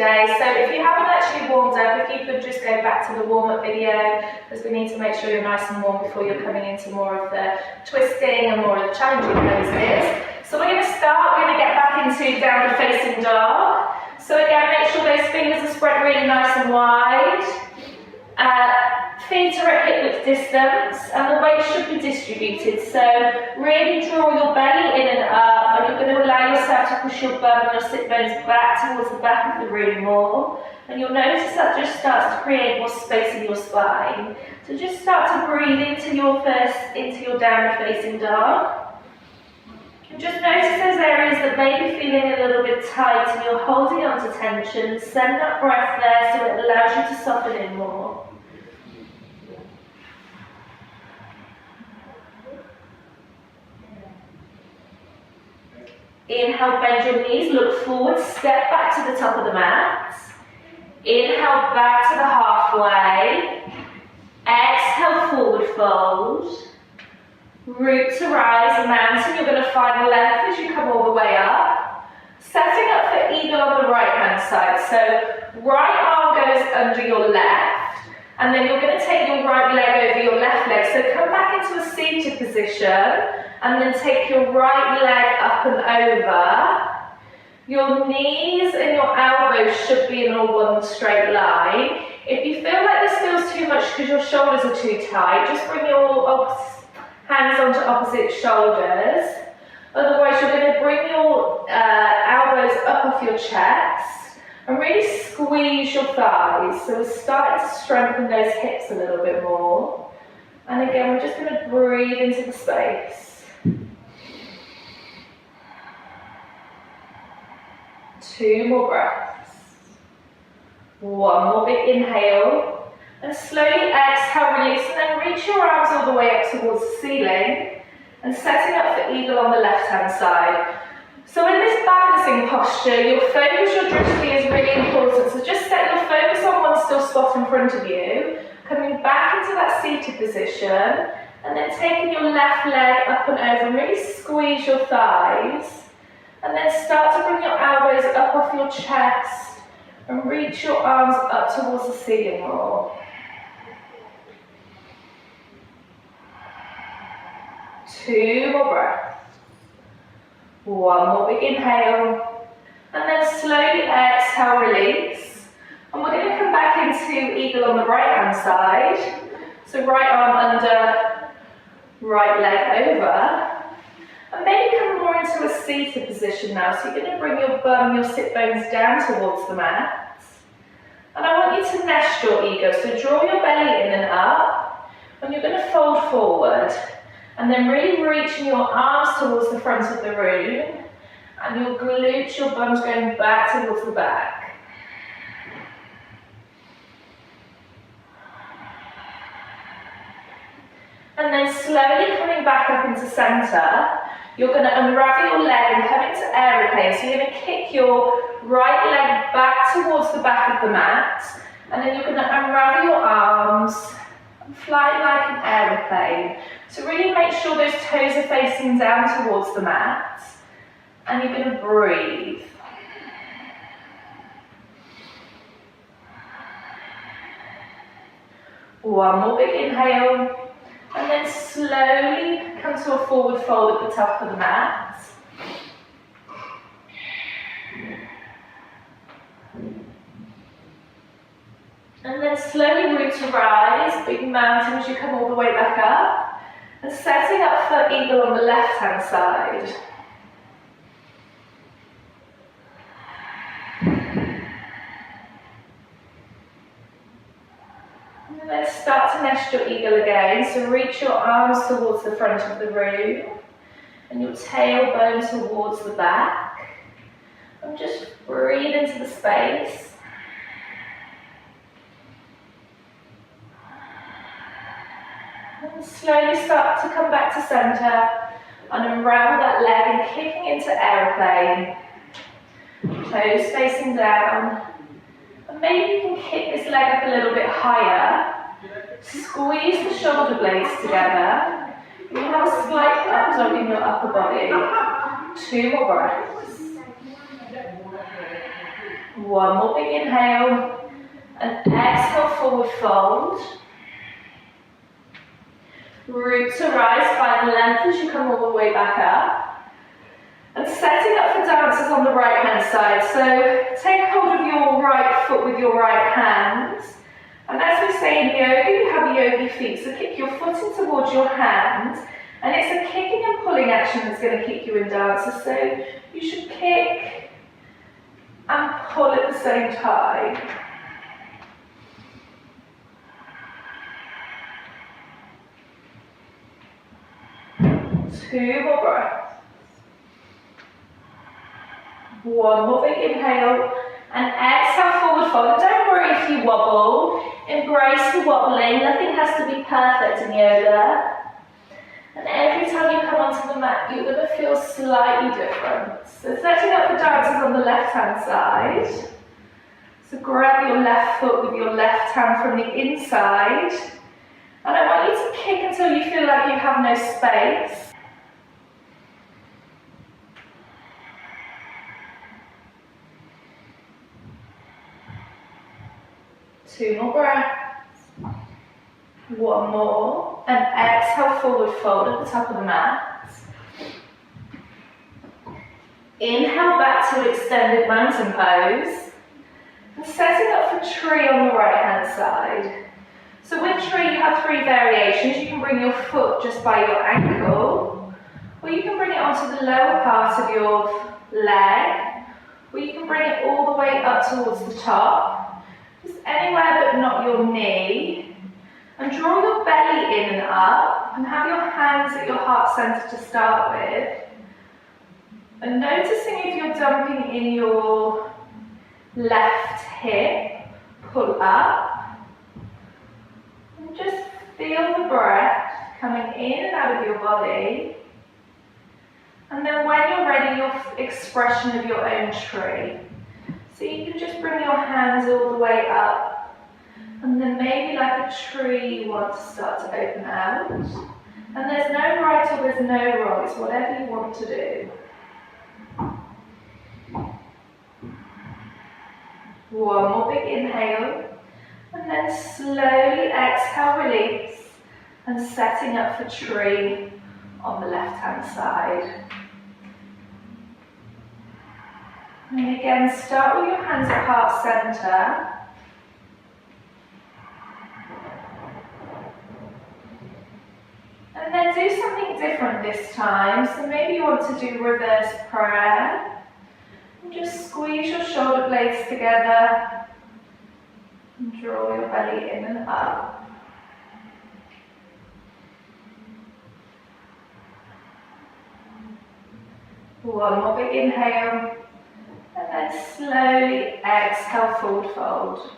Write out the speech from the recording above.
today. So if you haven't actually warmed up, if you could just go back to the warm-up video, because we need to make sure you're nice and warm before you're coming into more of the twisting and more of the challenging poses. So we're going to start, we're going to get back into downward facing dog. So again, make sure those fingers are spread really nice and wide. Feet are at hip width distance, and the weight should be distributed. So really draw your belly in and up, and you're going to allow yourself to push your bum and your sit bones back towards the back of the room more. And you'll notice that just starts to create more space in your spine. So just start to breathe into your downward facing dog. And just notice those areas that may be feeling a little bit tight and you're holding on to tension. Send that breath there so it allows you to soften in more. Inhale, bend your knees, look forward, step back to the top of the mat. Inhale, back to the halfway. Exhale, forward fold. Root to rise, mountain, you're going to find length as you come all the way up. Setting up for eagle on the right hand side. So right arm goes under your left, and then you're going to take your right leg over your left leg. So come back into a seated position, and then take your right leg up and over. Your knees and your elbows should be in all one straight line. If you feel like this feels too much because your shoulders are too tight, just bring your hands onto opposite shoulders. Otherwise, you're going to bring your elbows up off your chest and really squeeze your thighs. So we're starting to strengthen those hips a little bit more. And again, we're just going to breathe into the space. 2 more breaths. 1 more big inhale. And slowly exhale, release, and then reach your arms all the way up towards the ceiling. And setting up for eagle on the left-hand side. So in this balancing posture, your focus, your drishti is really important. So just set your focus on one still spot in front of you. Coming back into that seated position. And then taking your left leg up and over. And really squeeze your thighs. And then start to bring your elbows up off your chest. And reach your arms up towards the ceiling more. 2 more breaths. 1 more big inhale. And then slowly exhale, release. And we're going to come back into eagle on the right hand side. So right arm under, right leg over. And maybe come more into a seated position now. So you're going to bring your bum, your sit bones down towards the mat. And I want you to nest your ego. So draw your belly in and up. And you're going to fold forward. And then really reaching your arms towards the front of the room. And your glutes, your bum's going back towards the back. And then slowly coming back up into center. You're going to unravel your leg and come into aeroplane. So you're going to kick your right leg back towards the back of the mat. And then you're going to unravel your arms and fly like an aeroplane. So really make sure those toes are facing down towards the mat. And you're going to breathe. One more big inhale. And then slowly come to a forward fold at the top of the mat. And then slowly root to rise, big mountain as you come all the way back up. And setting up for eagle on the left hand side. And then start to nest your eagle again. So reach your arms towards the front of the room. And your tailbone towards the back. And just breathe into the space. And slowly start to come back to center and unravel that leg and kicking into aeroplane. Toes facing down. And maybe you can kick this leg up a little bit higher. Squeeze the shoulder blades together. You have a slight up dog in your upper body. 2 more breaths. One more big inhale, and exhale, forward fold. Root to rise, find length as you come all the way back up. And setting up for dancers on the right hand side. So take hold of your right foot with your right hand. And as we say in yoga, you have yogi feet. So kick your foot in towards your hand. And it's a kicking and pulling action that's going to keep you in dancer. So you should kick and pull at the same time. Two more breaths. One more big inhale. And exhale, forward fold. And don't worry if you wobble. Embrace the wobbling. Nothing has to be perfect in yoga. And every time you come onto the mat, you're going to feel slightly different. So setting up for dancers on the left-hand side. So grab your left foot with your left hand from the inside. And I want you to kick until you feel like you have no space. Two more breaths. One more. And exhale, forward fold at the top of the mat. Inhale back to extended mountain pose. And setting up for tree on the right hand side. So with tree you have three variations. You can bring your foot just by your ankle. Or you can bring it onto the lower part of your leg. Or you can bring it all the way up towards the top. Just anywhere but not your knee. And draw your belly in and up. And have your hands at your heart center to start with. And noticing if you're dumping in your left hip, pull up. And just feel the breath coming in and out of your body. And then when you're ready, your expression of your own tree. So you can just bring your hands all the way up. And then maybe like a tree you want to start to open out. And there's no right or there's no wrong, it's whatever you want to do. One more big inhale. And then slowly exhale, release. And setting up for tree on the left hand side. And again, start with your hands at heart center. And then do something different this time. So maybe you want to do reverse prayer. And just squeeze your shoulder blades together. And draw your belly in and up. One more big inhale. And then slowly exhale, forward fold.